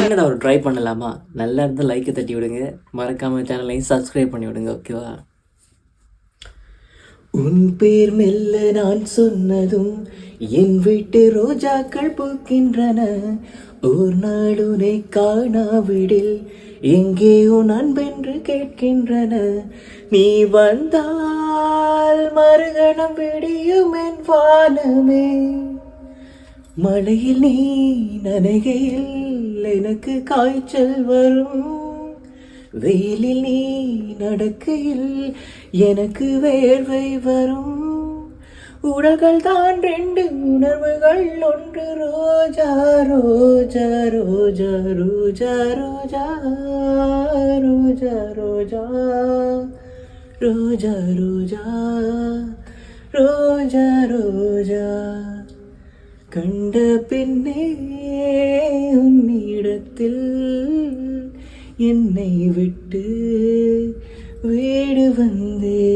என்னடா ஒரு ட்ரை பண்ணலாமா? நல்லா இருந்தால் லைக்கை தட்டி விடுங்க, மறக்காமல் சேனலையும் சப்ஸ்கிரைப் பண்ணி விடுங்க. ஓகேவா? உன் பேர் மெல்ல நான் சொன்னதும் என் வீட்டு ரோஜாக்கள் பூக்கின்றன. ஒரு நாள் உன்னை காணாவிடில் எங்கே உன் அன்பென்று கேட்கின்றன. நீ வந்தால் மறுகணம் விடியும் என் வானமே. மழையில் நீ நனைகையில் எனக்கு காய்ச்சல் வரும். வெயிலில் நீ நடக்கையில் எனக்கு வேர்வை வரும். உடல்கள் தான் ரெண்டு, உணர்வுகள் ஒன்று. ரோஜா ரோஜா ரோஜா ரோஜா ரோஜா ரோஜா ரோஜா ரோஜா ரோஜா ரோஜா ரோஜா. கண்ட பின்னே உன்னிடத்தில் என்னை விட்டு வீடு வந்தே.